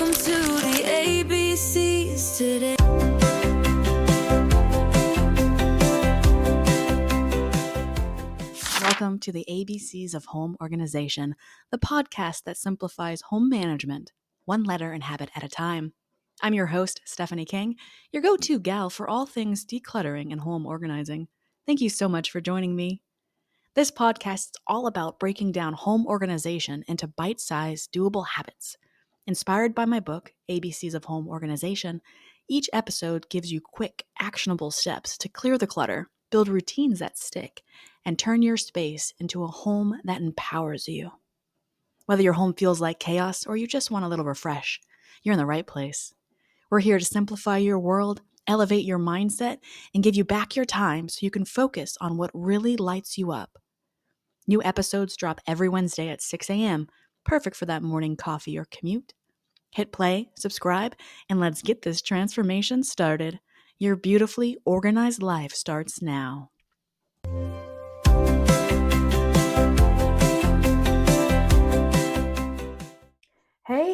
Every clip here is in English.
Welcome to the ABCs today. Welcome to the ABCs of Home Organization, the podcast that simplifies home management, one letter and habit at a time. I'm your host, Stephanie King, your go-to gal for all things decluttering and home organizing. Thank you so much for joining me. This podcast is all about breaking down home organization into bite-sized, doable habits. Inspired by my book, ABCs of Home Organization, each episode gives you quick, actionable steps to clear the clutter, build routines that stick, and turn your space into a home that empowers you. Whether your home feels like chaos or you just want a little refresh, you're in the right place. We're here to simplify your world, elevate your mindset, and give you back your time so you can focus on what really lights you up. New episodes drop every Wednesday at 6 a.m., perfect for that morning coffee or commute. Hit play, subscribe, and let's get this transformation started. Your beautifully organized life starts now. Hey,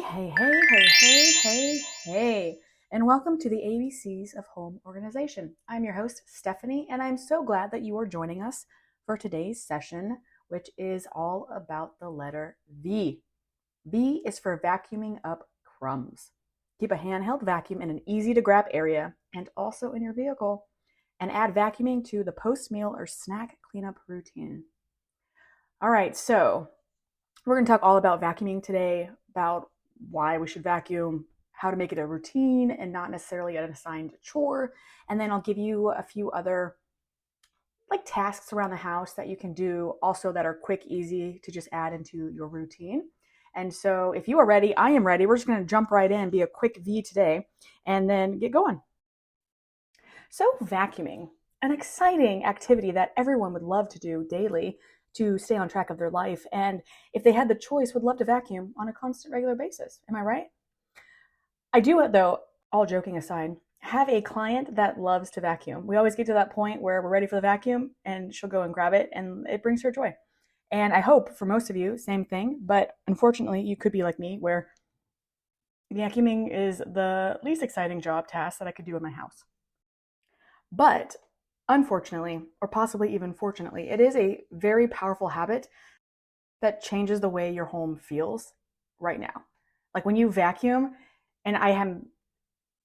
and welcome to the ABCs of Home Organization. I'm your host, Stephanie, and I'm so glad that you are joining us for today's session, which is all about the letter V. V is for vacuuming up crumbs. Keep a handheld vacuum in an easy-to-grab area and also in your vehicle, and add vacuuming to the post-meal or snack cleanup routine. All right, so we're going to talk all about vacuuming today, about why we should vacuum, how to make it a routine and not necessarily an assigned chore, and then I'll give you a few other tasks around the house that you can do also that are quick, easy to just add into your routine. And so if you are ready, I am ready. We're just going to jump right in, be a quick V today, and then get going. So vacuuming, an exciting activity that everyone would love to do daily to stay on track of their life. And if they had the choice, would love to vacuum on a constant, regular basis. Am I right? I do, though, all joking aside, have a client that loves to vacuum. We always get to that point where we're ready for the vacuum and she'll go and grab it and it brings her joy. And I hope for most of you, same thing. But unfortunately, you could be like me where vacuuming is the least exciting job task that I could do in my house. But unfortunately, or possibly even fortunately, it is a very powerful habit that changes the way your home feels right now. Like when you vacuum, and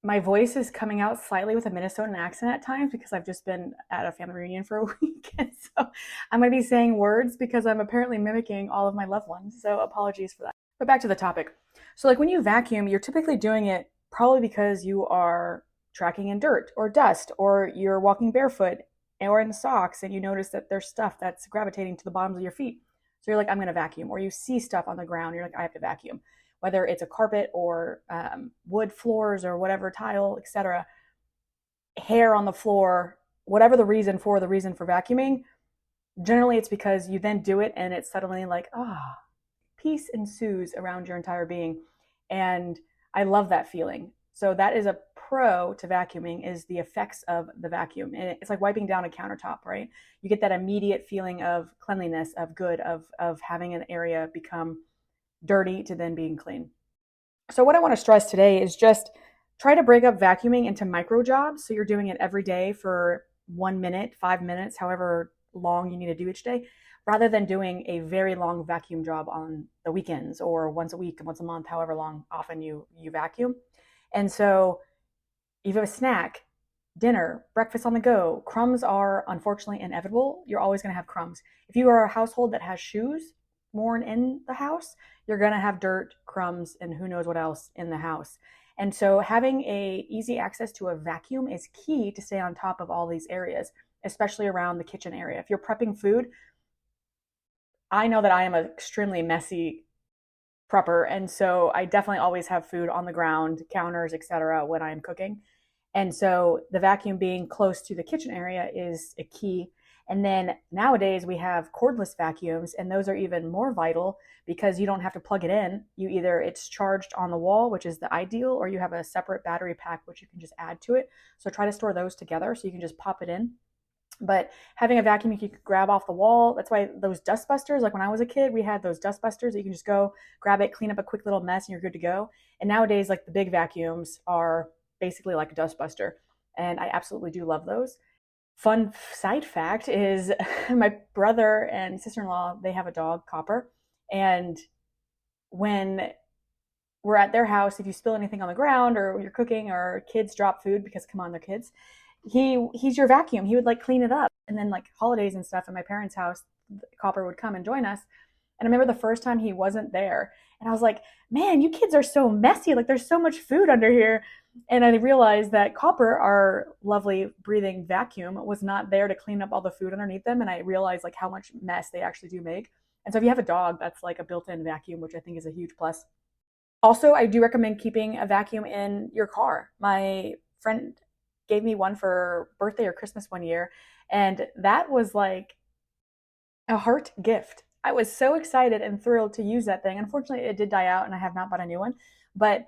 my voice is coming out slightly with a Minnesotan accent at times because I've just been at a family reunion for a week. And so I'm going to be saying words because I'm apparently mimicking all of my loved ones. So apologies for that. But back to the topic. So like when you vacuum, you're typically doing it probably because you are tracking in dirt or dust, or you're walking barefoot or in socks and you notice that there's stuff that's gravitating to the bottoms of your feet. So you're like, I'm going to vacuum. Or you see stuff on the ground. You're like, I have to vacuum. Whether it's a carpet or wood floors or whatever, tile, etc., hair on the floor, whatever the reason for vacuuming, generally it's because you then do it and it's suddenly like, peace ensues around your entire being. And I love that feeling. So that is a pro to vacuuming, is the effects of the vacuum. And it's like wiping down a countertop, right? You get that immediate feeling of cleanliness, of good, of having an area become dirty to then being clean. So what I want to stress today is just try to break up vacuuming into micro jobs. So you're doing it every day for 1 minute, 5 minutes, however long you need to do each day, rather than doing a very long vacuum job on the weekends or once a week, once a month, however long often you vacuum. And so if you have a snack, dinner, breakfast on the go, crumbs are unfortunately inevitable. You're always going to have crumbs. If you are a household that has shoes worn in the house, you're going to have dirt, crumbs, and who knows what else in the house. And so having a easy access to a vacuum is key to stay on top of all these areas, especially around the kitchen area. If you're prepping food, I know that I am an extremely messy prepper, and so I definitely always have food on the ground, counters, etc. when I'm cooking. And so the vacuum being close to the kitchen area is a key. And then nowadays we have cordless vacuums, and those are even more vital because you don't have to plug it in. It's charged on the wall, which is the ideal, or you have a separate battery pack, which you can just add to it. So try to store those together so you can just pop it in. But having a vacuum you could grab off the wall, that's why those dust busters, like when I was a kid, we had those dust busters that you can just go grab it, clean up a quick little mess, and you're good to go. And nowadays, like the big vacuums are basically like a dust buster. And I absolutely do love those. Fun side fact is my brother and sister-in-law, they have a dog, Copper. And when we're at their house, if you spill anything on the ground or you're cooking or kids drop food, because come on, they're kids, he's your vacuum. He would like clean it up. And then like holidays and stuff at my parents' house, Copper would come and join us. And I remember the first time he wasn't there, and I was like, man, you kids are so messy. Like there's so much food under here. And I realized that Copper, our lovely breathing vacuum, was not there to clean up all the food underneath them. And I realized like how much mess they actually do make. And so if you have a dog, that's like a built-in vacuum, which I think is a huge plus. Also, I do recommend keeping a vacuum in your car. My friend gave me one for birthday or Christmas one year, and that was like a heart gift. I was so excited and thrilled to use that thing. Unfortunately, it did die out, and I have not bought a new one. But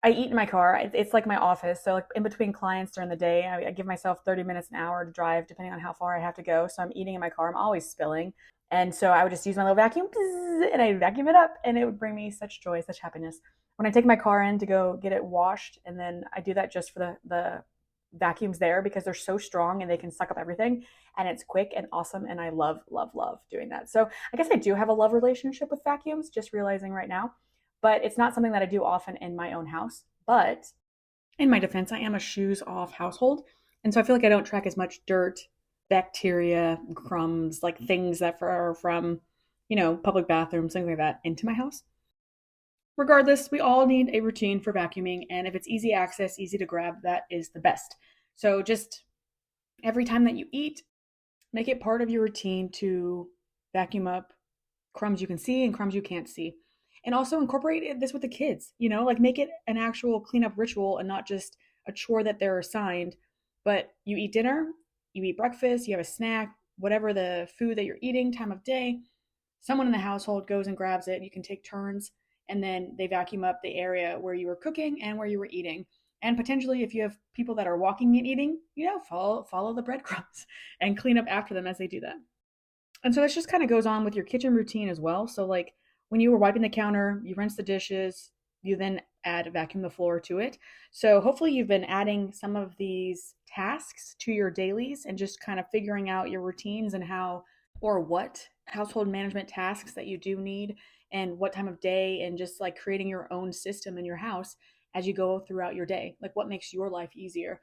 I eat in my car. It's like my office. So like in between clients during the day, I give myself 30 minutes, an hour to drive, depending on how far I have to go. So I'm eating in my car. I'm always spilling. And so I would just use my little vacuum and I'd vacuum it up, and it would bring me such joy, such happiness. When I take my car in to go get it washed, and then I do that just for the vacuums there because they're so strong and they can suck up everything, and it's quick and awesome, and I love doing that. So I guess I do have a love relationship with vacuums, just realizing right now, but it's not something that I do often in my own house. But in my defense, I am a shoes off household, and so I feel like I don't track as much dirt, bacteria, crumbs, like things that are from, public bathrooms, things like that, into my house. Regardless, we all need a routine for vacuuming, and if it's easy access, easy to grab, that is the best. So just every time that you eat, make it part of your routine to vacuum up crumbs you can see and crumbs you can't see. And also incorporate this with the kids, like make it an actual cleanup ritual and not just a chore that they're assigned. But you eat dinner, you eat breakfast, you have a snack, whatever the food that you're eating, time of day, someone in the household goes and grabs it. You can take turns, and then they vacuum up the area where you were cooking and where you were eating. And potentially, if you have people that are walking and eating, follow the breadcrumbs and clean up after them as they do that. And so this just kind of goes on with your kitchen routine as well. So like when you were wiping the counter, you rinse the dishes, you then add vacuum the floor to it. So hopefully you've been adding some of these tasks to your dailies and just kind of figuring out your routines and how or what household management tasks that you do need and what time of day, and just like creating your own system in your house as you go throughout your day, like what makes your life easier.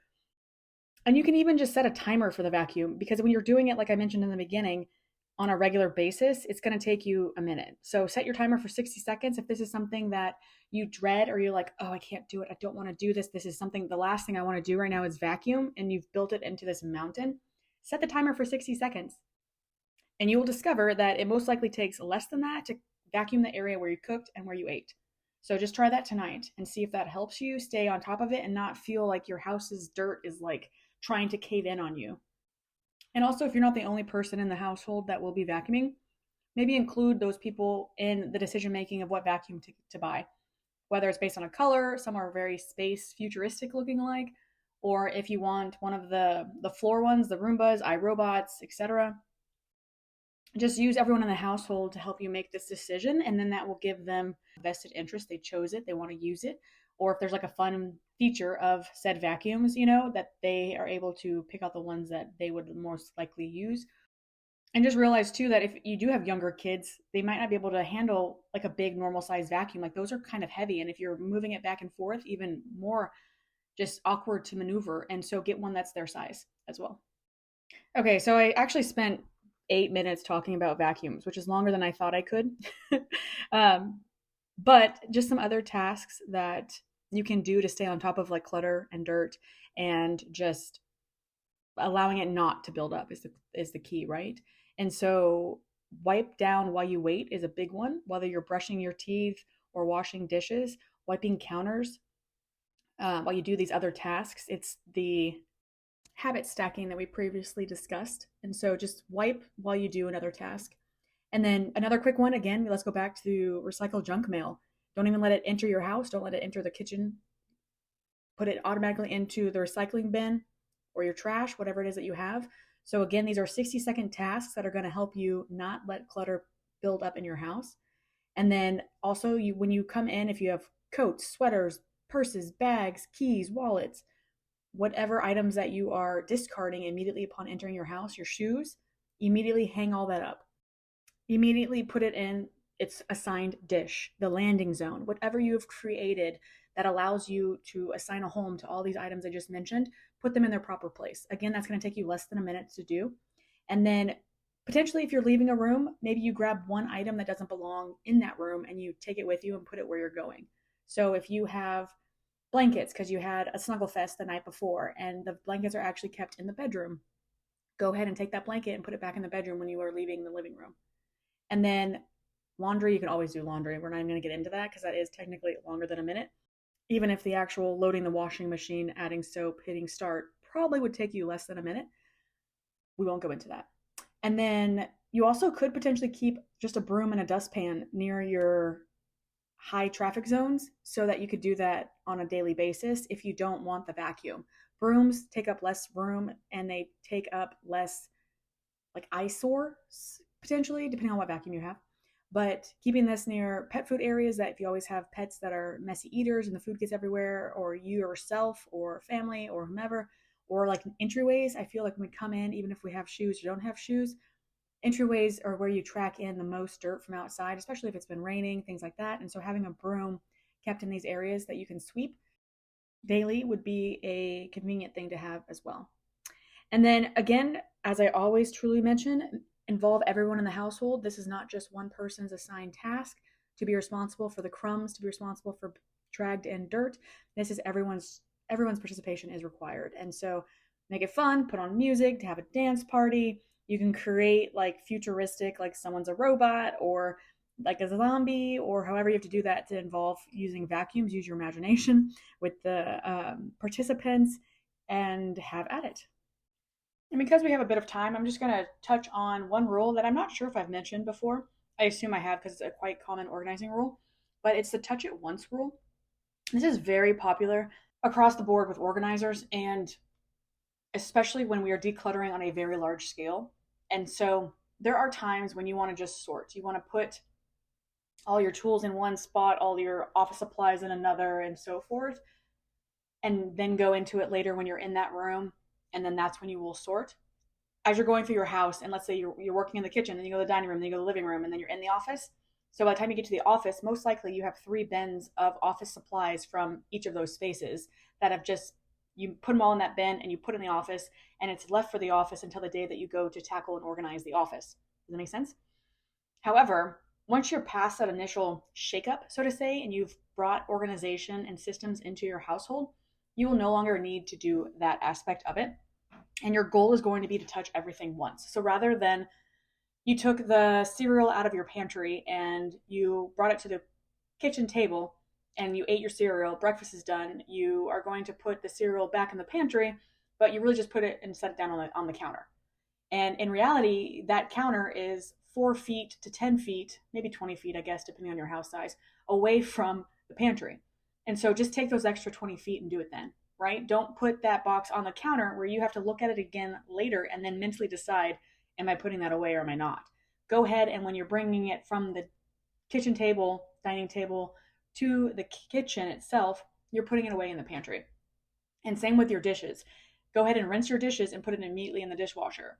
And you can even just set a timer for the vacuum, because when you're doing it, like I mentioned in the beginning, on a regular basis, it's going to take you a minute. So set your timer for 60 seconds. If this is something that you dread, or you're like, oh, I can't do it, I don't want to do this, this is something, the last thing I want to do right now is vacuum, and you've built it into this mountain, set the timer for 60 seconds. And you will discover that it most likely takes less than that to vacuum the area where you cooked and where you ate. So just try that tonight and see if that helps you stay on top of it and not feel like your house's dirt is like trying to cave in on you. And also, if you're not the only person in the household that will be vacuuming, maybe include those people in the decision making of what vacuum to buy, whether it's based on a color, some are very space futuristic looking like, or if you want one of the floor ones, the Roombas, iRobots, etc. Just use everyone in the household to help you make this decision, and then that will give them vested interest. They chose it, they want to use it. Or if there's like a fun feature of said vacuums, that they are able to pick out the ones that they would most likely use. And just realize too that if you do have younger kids, they might not be able to handle like a big normal size vacuum. Like those are kind of heavy, and if you're moving it back and forth, even more just awkward to maneuver. And so get one that's their size as well. Okay, so I actually spent 8 minutes talking about vacuums, which is longer than I thought I could. But just some other tasks that you can do to stay on top of like clutter and dirt, and just allowing it not to build up is the key, right? And so wipe down while you wait is a big one, whether you're brushing your teeth or washing dishes, wiping counters while you do these other tasks. It's the habit stacking that we previously discussed. And so just wipe while you do another task. And then another quick one, again, let's go back to recycle junk mail. Don't even let it enter your house. Don't let it enter the kitchen. Put it automatically into the recycling bin or your trash, whatever it is that you have. So again, these are 60-second tasks that are going to help you not let clutter build up in your house. And then also when you come in, if you have coats, sweaters, purses, bags, keys, wallets, whatever items that you are discarding immediately upon entering your house, your shoes, immediately hang all that up. Immediately put it in its assigned dish, the landing zone, whatever you have created that allows you to assign a home to all these items I just mentioned, put them in their proper place. Again, that's going to take you less than a minute to do. And then potentially, if you're leaving a room, maybe you grab one item that doesn't belong in that room and you take it with you and put it where you're going. So if you have blankets because you had a snuggle fest the night before and the blankets are actually kept in the bedroom, go ahead and take that blanket and put it back in the bedroom when you are leaving the living room. And then laundry, you can always do laundry. We're not even going to get into that because that is technically longer than a minute. Even if the actual loading the washing machine, adding soap, hitting start probably would take you less than a minute. We won't go into that. And then you also could potentially keep just a broom and a dustpan near your high traffic zones so that you could do that on a daily basis if you don't want the vacuum. Brooms take up less room and they take up less eyesores potentially, depending on what vacuum you have. But keeping this near pet food areas, that if you always have pets that are messy eaters and the food gets everywhere, or you yourself or family or whomever, or like entryways, I feel like when we come in, even if we have shoes or don't have shoes, entryways are where you track in the most dirt from outside, especially if it's been raining, things like that. And so having a broom kept in these areas that you can sweep daily would be a convenient thing to have as well. And then again, as I always truly mention, involve everyone in the household. This is not just one person's assigned task to be responsible for the crumbs, to be responsible for dragged in dirt. This is everyone's participation is required. And so make it fun, put on music, to have a dance party. You can create like futuristic, like someone's a robot or like a zombie, or however you have to do that to involve using vacuums. Use your imagination with the participants and have at it. And because we have a bit of time, I'm just going to touch on one rule that I'm not sure if I've mentioned before. I assume I have because it's a quite common organizing rule, but it's the touch it once rule. This is very popular across the board with organizers, and especially when we are decluttering on a very large scale. And so there are times when you want to just sort. You want to put all your tools in one spot, all your office supplies in another, and so forth, and then go into it later when you're in that room. And then that's when you will sort. As you're going through your house, and let's say you're working in the kitchen, then you go to the dining room, then you go to the living room, and then you're in the office. So by the time you get to the office, most likely you have 3 bins of office supplies from each of those spaces that have just, you put them all in that bin and you put it in the office, and it's left for the office until the day that you go to tackle and organize the office. Does that make sense? However, once you're past that initial shakeup, so to say, and you've brought organization and systems into your household, you will no longer need to do that aspect of it. And your goal is going to be to touch everything once. So rather than you took the cereal out of your pantry and you brought it to the kitchen table and you ate your cereal, breakfast is done, you are going to put the cereal back in the pantry, but you really just put it and set it down on the counter. And in reality, that counter is 4 feet to 10 feet, maybe 20 feet, I guess, depending on your house size, away from the pantry. And so just take those extra 20 feet and do it then, right? Don't put that box on the counter where you have to look at it again later and then mentally decide, am I putting that away or am I not? Go ahead, and when you're bringing it from the kitchen table, dining table, to the kitchen itself, you're putting it away in the pantry. And same with your dishes. Go ahead and rinse your dishes and put it immediately in the dishwasher,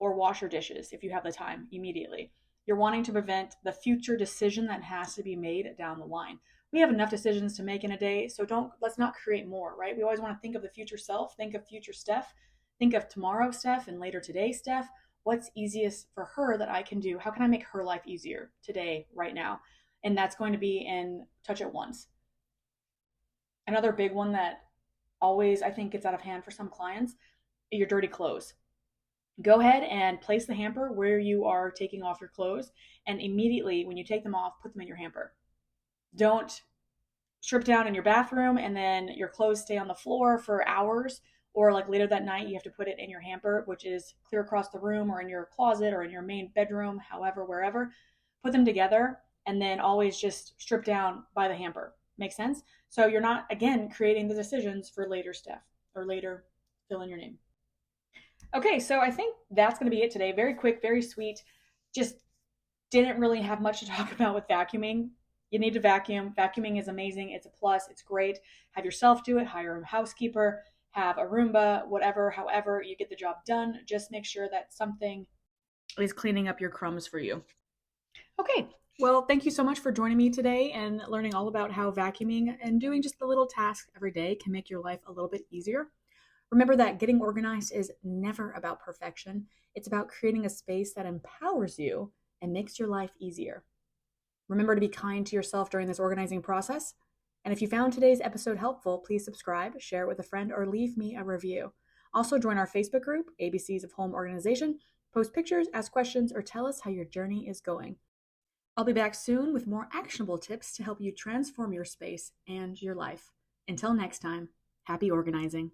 or wash your dishes if you have the time immediately. You're wanting to prevent the future decision that has to be made down the line. We have enough decisions to make in a day, so let's not create more, right? We always want to think of the future self, think of future Steph, think of tomorrow Steph and later today Steph. What's easiest for her that I can do? How can I make her life easier today, right now? And that's going to be in touch it once. Another big one that always I think gets out of hand for some clients, your dirty clothes. Go ahead and place the hamper where you are taking off your clothes, and immediately when you take them off, put them in your hamper. Don't strip down in your bathroom and then your clothes stay on the floor for hours, or like later that night you have to put it in your hamper, which is clear across the room or in your closet or in your main bedroom, however, wherever. Put them together and then always just strip down by the hamper. Make sense? So you're not, again, creating the decisions for later Steph, or later fill in your name. Okay, so I think that's going to be it today. Very quick, very sweet. Just didn't really have much to talk about with vacuuming. You need to vacuum. Vacuuming is amazing. It's a plus. It's great. Have yourself do it. Hire a housekeeper. Have a Roomba. Whatever. However, you get the job done. Just make sure that something is cleaning up your crumbs for you. Okay. Well, thank you so much for joining me today and learning all about how vacuuming and doing just the little tasks every day can make your life a little bit easier. Remember that getting organized is never about perfection. It's about creating a space that empowers you and makes your life easier. Remember to be kind to yourself during this organizing process. And if you found today's episode helpful, please subscribe, share it with a friend, or leave me a review. Also, join our Facebook group, ABCs of Home Organization. Post pictures, ask questions, or tell us how your journey is going. I'll be back soon with more actionable tips to help you transform your space and your life. Until next time, happy organizing.